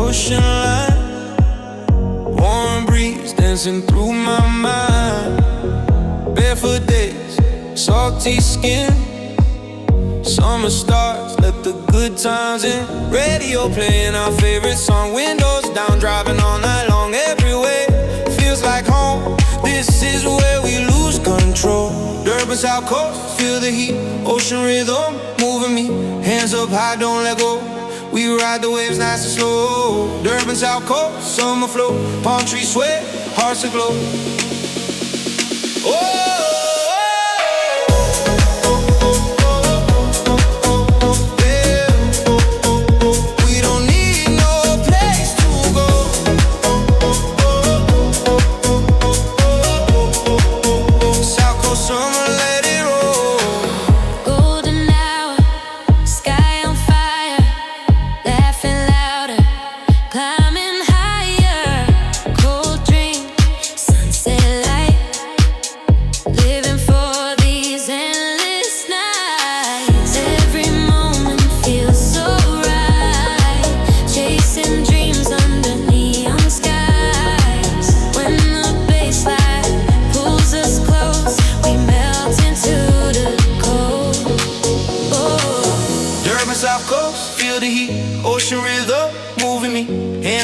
ocean line. Warm breeze dancing through my mind. Barefoot days, salty skin. Summer stars, let the good times in. Radio playing our favorite song. Windows down, driving all night long. Everywhere feels like home. This is where we lose control. Durban, South Coast, feel the heat. Ocean rhythm, moving me. Hands up high, don't let go. We ride the waves nice and slow. Durban, South Coast, summer flow. Palm trees sway, hearts aglow. Oh!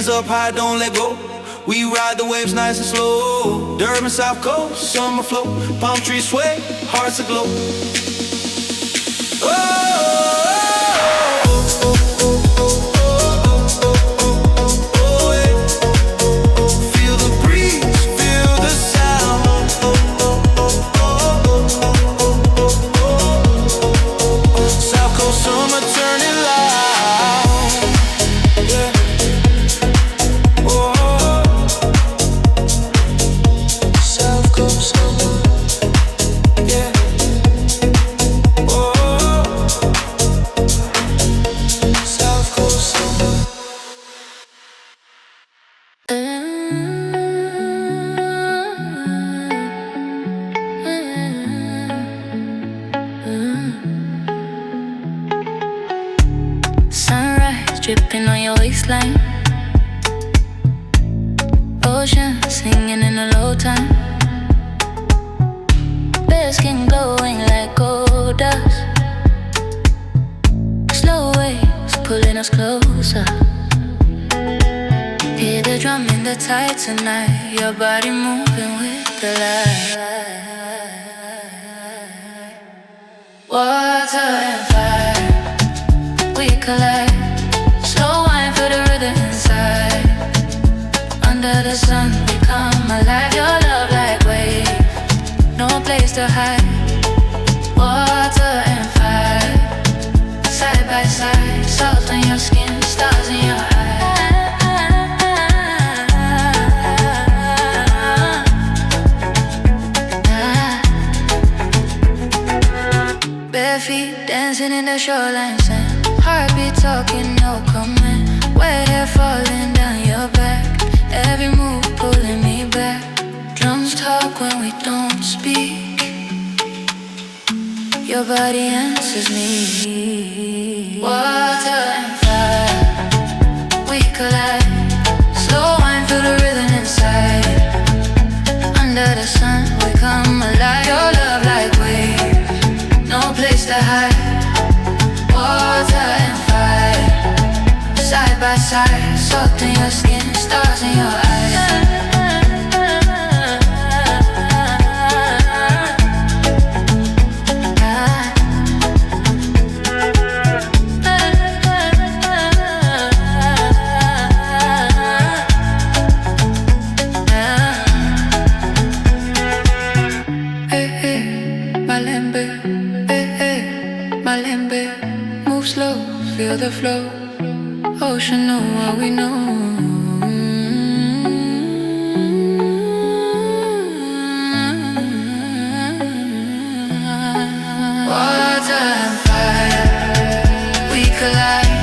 Up high, don't let go. We ride the waves nice and slow. Durban, South Coast, summer flow. Palm trees sway, hearts aglow. Dripping on your waistline. Ocean singing in a low time. Bare skin glowing like gold dust. Slow waves pulling us closer. Hear the drum in the tide tonight. Your body moving with the light. Water and fire, we collide. Slow wine for the rhythm inside. Under the sun, we come alive. Your love like wave, no place to hide. Water and fire, side by side. Salt on your skin, stars in your eyes. Bare feet dancing in the shoreline sand. Heartbeat talking, no comment. Wet hair falling down your back. Every move pulling me back. Drums talk when we don't speak. Your body answers me. Water and fire, we collide. Slow wine feel the rhythm inside. Under the sun, we come alive. Your love like waves, no place to hide. Water and fire, side by side. Salt in your skin, stars in your eyes. Hey, hey, malembe. Hey, hey, malembe. Move slow, feel the flow. Ocean know what we know. Water and fire, we collide.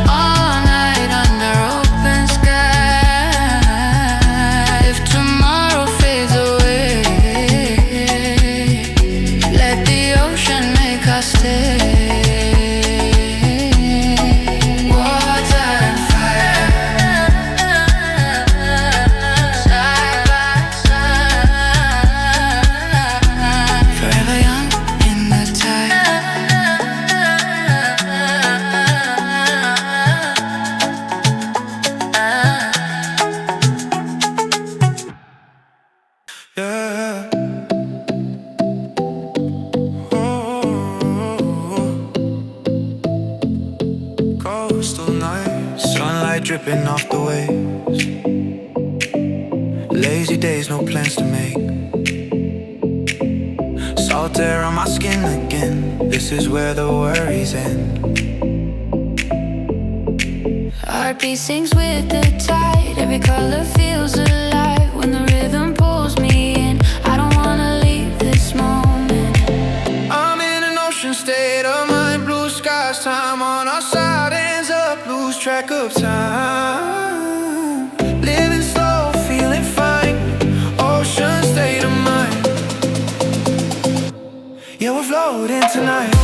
All night under open sky. If tomorrow fades away, let the ocean make us stay. dripping off the waves. Lazy days, no plans to make. Salt air on my skin again. This is where the worries end. Heartbeat sings with the tide. Every color feels alive when the rhythm pulls me in. I don't wanna leave this moment. I'm in an ocean state of mind. Blue skies, time on our side. Hands up, lose track of time. Living slow, feeling fine. Ocean state of mind. Yeah, we're floating tonight.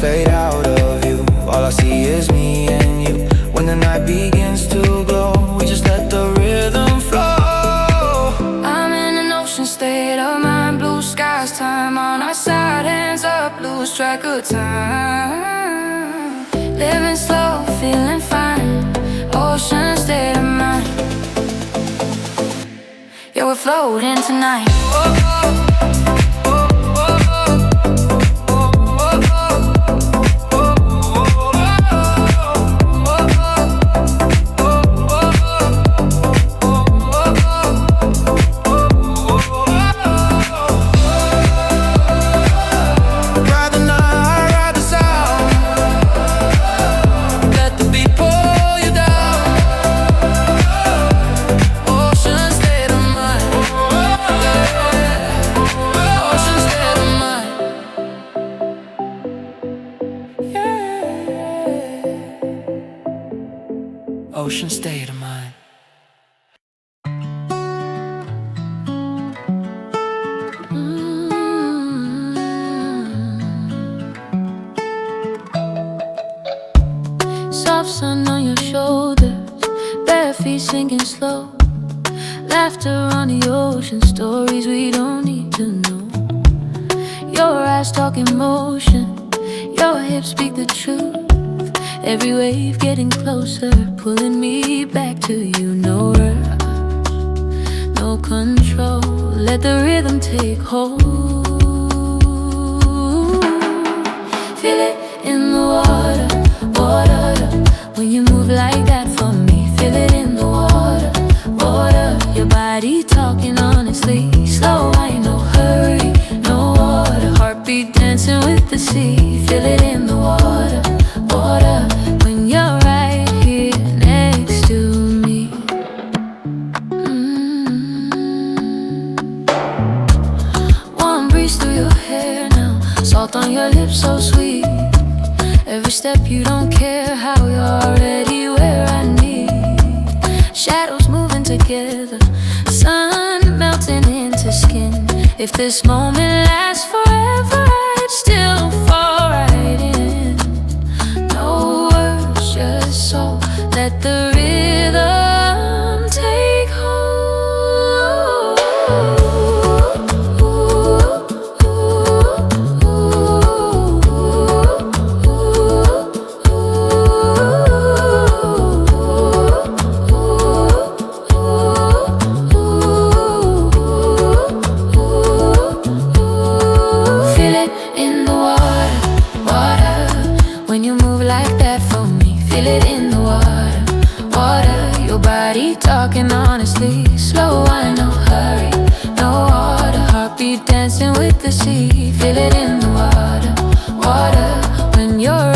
Fade out of view. All I see is me and you. When the night begins to glow, we just let the rhythm flow. I'm in an ocean state of mind. Blue skies, time on our side. Hands up, lose track of time. Living slow, feeling fine. Ocean state of mind. Yeah, we're floating tonight. Ocean state of mind. Soft sun on your shoulders, bare feet sinking slow. Laughter on the ocean, stories we don't need to know. Your eyes talk emotion, your hips speak the truth. Every wave getting closer, pulling me back to you. No rush, no control, let the rhythm take hold. Feel it in the water, water. When you move like that for me, feel it in the water, water. Your body talking honestly, slow, I ain't no hurry, no order. Heartbeat dancing with the sea, feel it in the water, water. When you're right here next to me. Warm breeze through your hair now, salt on your lips so sweet. Every step you don't care how you're already where I need. Shadows moving together, sun melting into skin. If this moment lasts forever, I'd still fall right in. No words, just soul, let the rhythm take hold. Feel it in the water, water. When you move like that for me, feel it in the water, water. Your body talking honestly, slow, I no hurry, no order. Heartbeat dancing with the sea, feel it in the water, water. When you're